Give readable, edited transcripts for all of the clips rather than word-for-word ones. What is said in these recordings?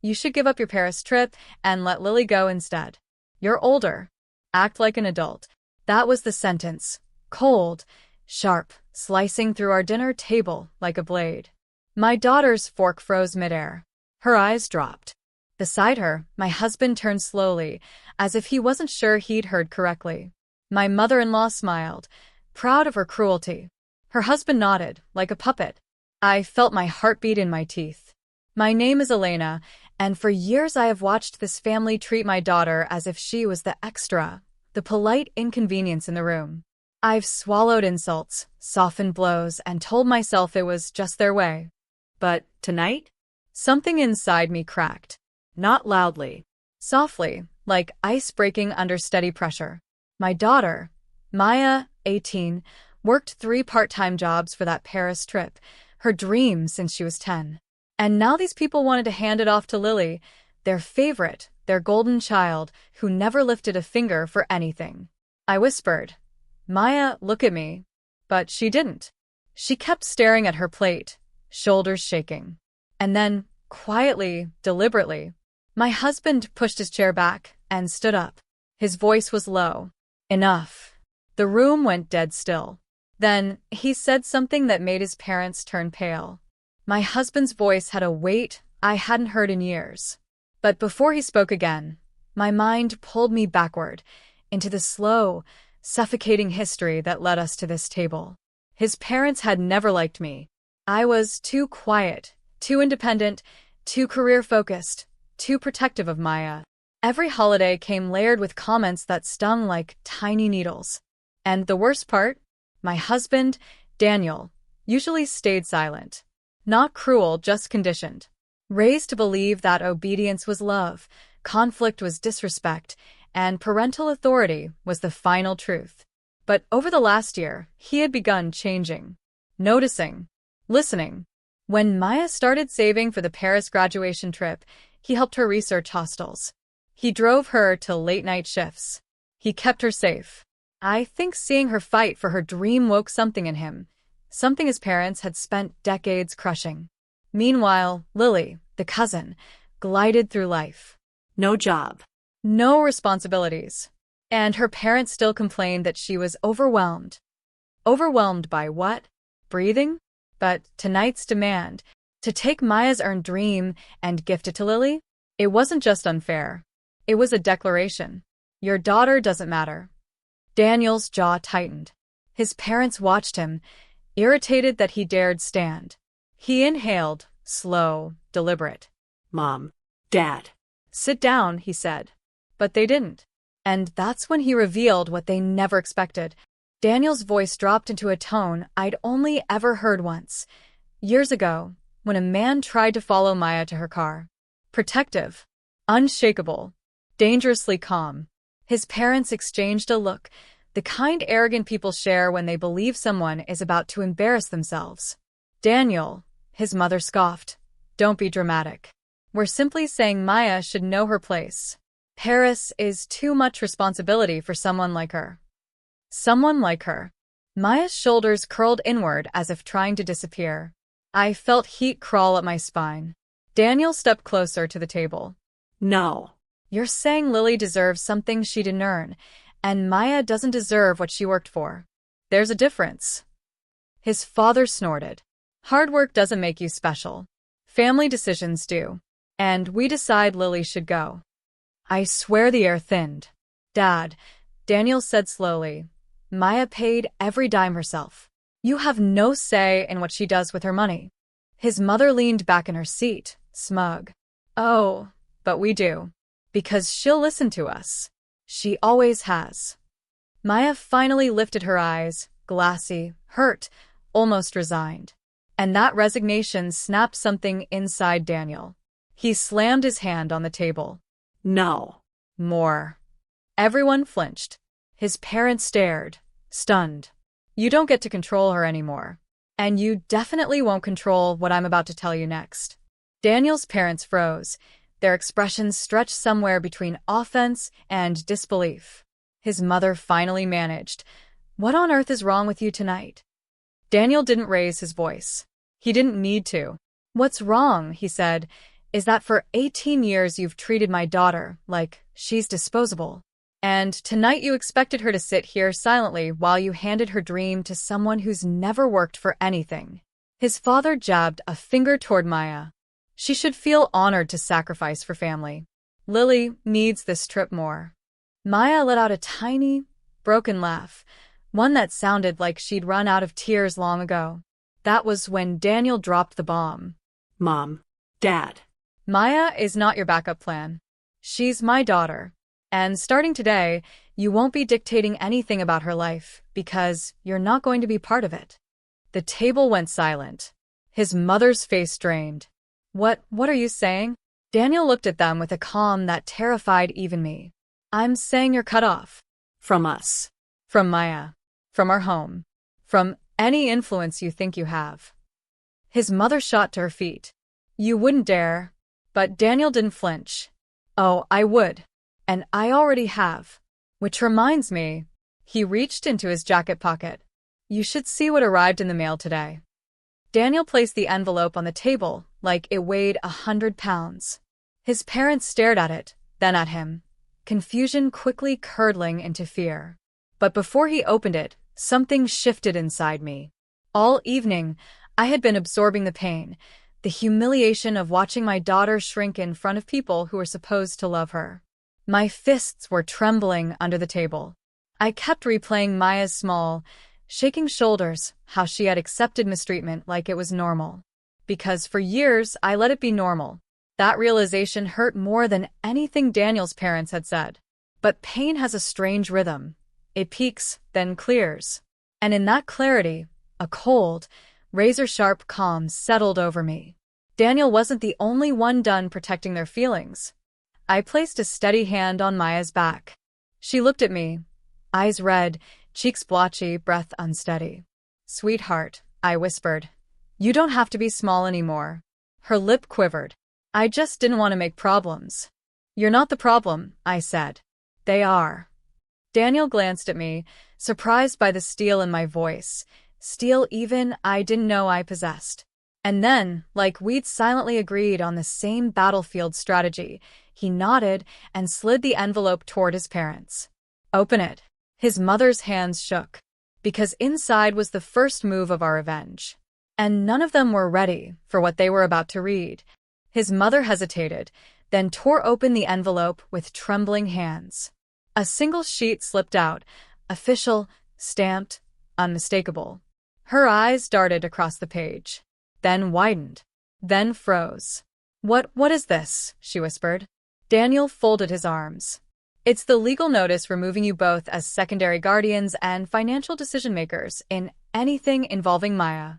You should give up your Paris trip and let Lily go instead. You're older. Act like an adult. That was the sentence. Cold, sharp, slicing through our dinner table like a blade. My daughter's fork froze midair. Her eyes dropped. Beside her, my husband turned slowly, as if he wasn't sure he'd heard correctly. My mother-in-law smiled, proud of her cruelty. Her husband nodded, like a puppet. I felt my heartbeat in my teeth. My name is Elena, and for years I have watched this family treat my daughter as if she was the extra, the polite inconvenience in the room. I've swallowed insults, softened blows, and told myself it was just their way. But tonight? Something inside me cracked. Not loudly. Softly, like ice breaking under steady pressure. My daughter, Maya, 18, worked 3 part-time jobs for that Paris trip, her dream since she was 10. And now these people wanted to hand it off to Lily, their favorite, their golden child, who never lifted a finger for anything. I whispered, "Maya, look at me." But she didn't. She kept staring at her plate, shoulders shaking. And then, quietly, deliberately, my husband pushed his chair back and stood up. His voice was low. Enough. The room went dead still. Then, he said something that made his parents turn pale. My husband's voice had a weight I hadn't heard in years. But before he spoke again, my mind pulled me backward, into the slow, suffocating history that led us to this table. His parents had never liked me. I was too quiet, too independent, too career-focused, too protective of Maya. Every holiday came layered with comments that stung like tiny needles. And the worst part? My husband, Daniel, usually stayed silent. Not cruel, just conditioned. Raised to believe that obedience was love, conflict was disrespect, and parental authority was the final truth. But over the last year, he had begun changing. Noticing. Listening. When Maya started saving for the Paris graduation trip, he helped her research hostels. He drove her to late-night shifts. He kept her safe. I think seeing her fight for her dream woke something in him, something his parents had spent decades crushing. Meanwhile, Lily, the cousin, glided through life. No job. No responsibilities. And her parents still complained that she was overwhelmed. Overwhelmed by what? Breathing? But tonight's demand, to take Maya's earned dream and gift it to Lily? It wasn't just unfair. It was a declaration. Your daughter doesn't matter. Daniel's jaw tightened. His parents watched him, irritated that he dared stand. He inhaled, slow, deliberate. Mom. Dad. Sit down, he said. But they didn't. And that's when he revealed what they never expected. Daniel's voice dropped into a tone I'd only ever heard once. Years ago, when a man tried to follow Maya to her car. Protective. Unshakable. Dangerously calm. His parents exchanged a look, the kind arrogant people share when they believe someone is about to embarrass themselves. Daniel, his mother scoffed. Don't be dramatic. We're simply saying Maya should know her place. Paris is too much responsibility for someone like her. Someone like her. Maya's shoulders curled inward as if trying to disappear. I felt heat crawl up my spine. Daniel stepped closer to the table. No. You're saying Lily deserves something she didn't earn, and Maya doesn't deserve what she worked for. There's a difference. His father snorted. Hard work doesn't make you special. Family decisions do. And we decide Lily should go. I swear the air thinned. Dad, Daniel said slowly, Maya paid every dime herself. You have no say in what she does with her money. His mother leaned back in her seat, smug. Oh, but we do. Because she'll listen to us. She always has. Maya finally lifted her eyes, glassy, hurt, almost resigned. And that resignation snapped something inside Daniel. He slammed his hand on the table. No. More. Everyone flinched. His parents stared, stunned. You don't get to control her anymore. And you definitely won't control what I'm about to tell you next. Daniel's parents froze. Their expressions stretched somewhere between offense and disbelief. His mother finally managed. What on earth is wrong with you tonight? Daniel didn't raise his voice. He didn't need to. What's wrong, he said, is that for 18 years you've treated my daughter like she's disposable. And tonight you expected her to sit here silently while you handed her dream to someone who's never worked for anything. His father jabbed a finger toward Maya. She should feel honored to sacrifice for family. Lily needs this trip more. Maya let out a tiny, broken laugh, one that sounded like she'd run out of tears long ago. That was when Daniel dropped the bomb. Mom, Dad. Maya is not your backup plan. She's my daughter. And starting today, you won't be dictating anything about her life because you're not going to be part of it. The table went silent. His mother's face strained. What are you saying? Daniel looked at them with a calm that terrified even me. I'm saying you're cut off. From us. From Maya. From our home. From any influence you think you have. His mother shot to her feet. You wouldn't dare. But Daniel didn't flinch. Oh, I would. And I already have. Which reminds me, he reached into his jacket pocket. You should see what arrived in the mail today. Daniel placed the envelope on the table like it weighed 100 pounds. His parents stared at it, then at him, confusion quickly curdling into fear. But before he opened it, something shifted inside me. All evening, I had been absorbing the pain, the humiliation of watching my daughter shrink in front of people who were supposed to love her. My fists were trembling under the table. I kept replaying Maya's small, shaking shoulders, how she had accepted mistreatment like it was normal. Because for years, I let it be normal. That realization hurt more than anything Daniel's parents had said. But pain has a strange rhythm. It peaks, then clears. And in that clarity, a cold, razor-sharp calm settled over me. Daniel wasn't the only one done protecting their feelings. I placed a steady hand on Maya's back. She looked at me, eyes red, cheeks blotchy, breath unsteady. Sweetheart, I whispered. You don't have to be small anymore. Her lip quivered. I just didn't want to make problems. You're not the problem, I said. They are. Daniel glanced at me, surprised by the steel in my voice, steel even I didn't know I possessed. And then, like we'd silently agreed on the same battlefield strategy, he nodded and slid the envelope toward his parents. Open it. His mother's hands shook, because inside was the first move of our revenge. And none of them were ready for what they were about to read. His mother hesitated, then tore open the envelope with trembling hands. A single sheet slipped out, official, stamped, unmistakable. Her eyes darted across the page, then widened, then froze. What is this?" she whispered. Daniel folded his arms. "It's the legal notice removing you both as secondary guardians and financial decision-makers in anything involving Maya.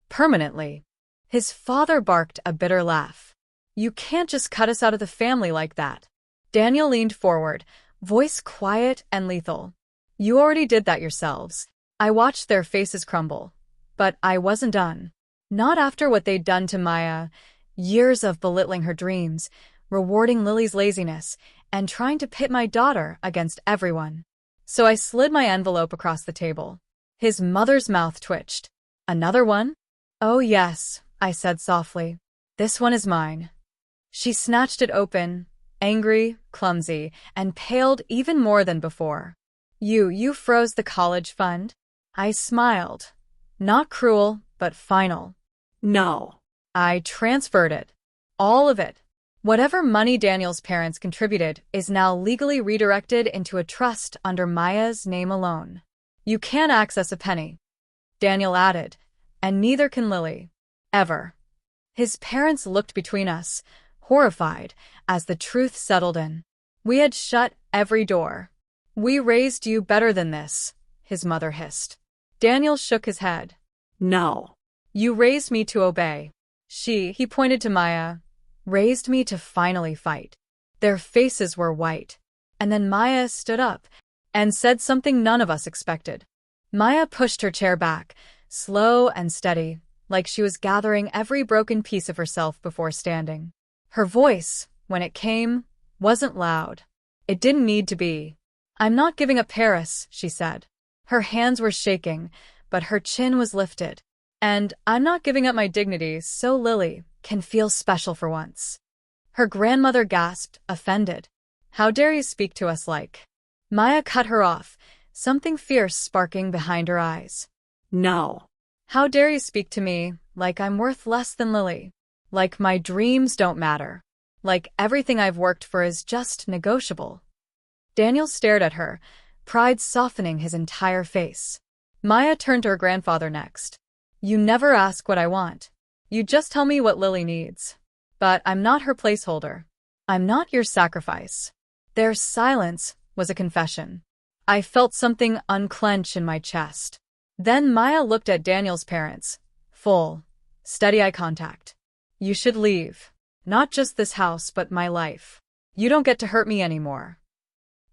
Permanently." His father barked a bitter laugh. "You can't just cut us out of the family like that." Daniel leaned forward, voice quiet and lethal. "You already did that yourselves." I watched their faces crumble. But I wasn't done. Not after what they'd done to Maya. Years of belittling her dreams, rewarding Lily's laziness, and trying to pit my daughter against everyone. So I slid my envelope across the table. His mother's mouth twitched. "Another one?" "Oh yes," I said softly. "This one is mine." She snatched it open, angry, clumsy, and paled even more than before. You froze the college fund?" I smiled. Not cruel, but final. "No." "I transferred it. All of it. Whatever money Daniel's parents contributed is now legally redirected into a trust under Maya's name alone. You can't access a penny." Daniel added, "And neither can Lily. Ever." His parents looked between us, horrified, as the truth settled in. We had shut every door. "We raised you better than this," his mother hissed. Daniel shook his head. "No." "You raised me to obey." He pointed to Maya, raised me to finally fight. Their faces were white. And then Maya stood up and said something none of us expected. Maya pushed her chair back, slow and steady, like she was gathering every broken piece of herself before standing. Her voice, when it came, wasn't loud. It didn't need to be. "I'm not giving up Paris," she said. Her hands were shaking, but her chin was lifted. "And I'm not giving up my dignity so Lily can feel special for once." Her grandmother gasped, offended. How dare you speak to us like? Maya cut her off, something fierce sparking behind her eyes. No. How dare you speak to me like I'm worth less than Lily? Like my dreams don't matter. Like everything I've worked for is just negotiable. Daniel stared at her, pride softening his entire face. Maya turned to her grandfather next. You never ask what I want. You just tell me what Lily needs. But I'm not her placeholder. I'm not your sacrifice. Their silence was a confession. I felt something unclench in my chest. Then Maya looked at Daniel's parents. Full, steady eye contact. You should leave. Not just this house, but my life. You don't get to hurt me anymore.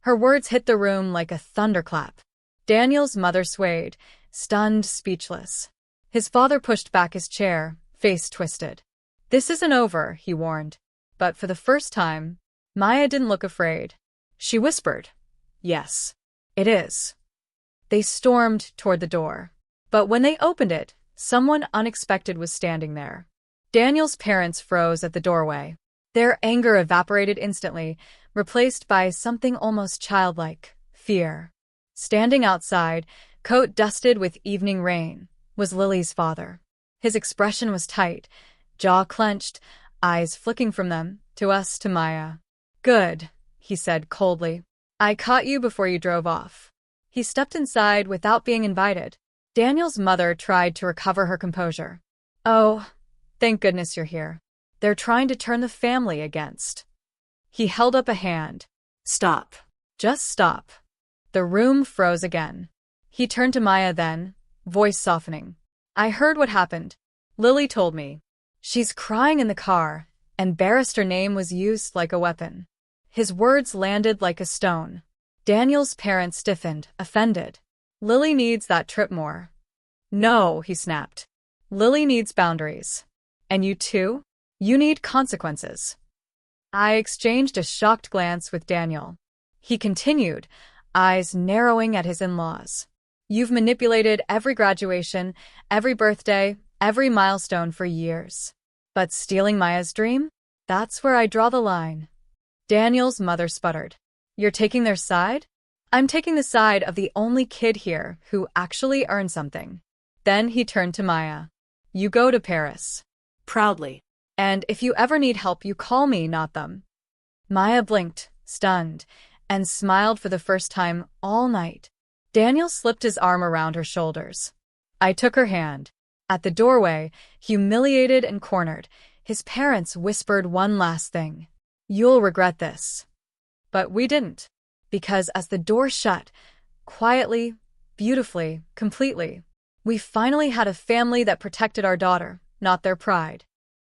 Her words hit the room like a thunderclap. Daniel's mother swayed, stunned, speechless. His father pushed back his chair, face twisted. This isn't over, he warned. But for the first time, Maya didn't look afraid. She whispered, Yes, it is. They stormed toward the door. But when they opened it, someone unexpected was standing there. Daniel's parents froze at the doorway. Their anger evaporated instantly, replaced by something almost childlike, fear. Standing outside, coat dusted with evening rain, was Lily's father. His expression was tight, jaw clenched, eyes flicking from them, to us, to Maya. Good, he said coldly. I caught you before you drove off. He stepped inside without being invited. Daniel's mother tried to recover her composure. Oh, thank goodness you're here. They're trying to turn the family against. He held up a hand. Stop. Just stop. The room froze again. He turned to Maya then, voice softening. I heard what happened. Lily told me. She's crying in the car, and Barrister name was used like a weapon. His words landed like a stone. Daniel's parents stiffened, offended. Lily needs that trip more. No, he snapped. Lily needs boundaries. And you too? You need consequences. I exchanged a shocked glance with Daniel. He continued, eyes narrowing at his in-laws. You've manipulated every graduation, every birthday, every milestone for years. But stealing Maya's dream? That's where I draw the line. Daniel's mother sputtered. You're taking their side? I'm taking the side of the only kid here who actually earned something. Then he turned to Maya. You go to Paris. Proudly. And if you ever need help, you call me, not them. Maya blinked, stunned, and smiled for the first time all night. Daniel slipped his arm around her shoulders. I took her hand. At the doorway, humiliated and cornered, his parents whispered one last thing. You'll regret this. But we didn't. Because as the door shut, quietly, beautifully, completely, we finally had a family that protected our daughter, not their pride.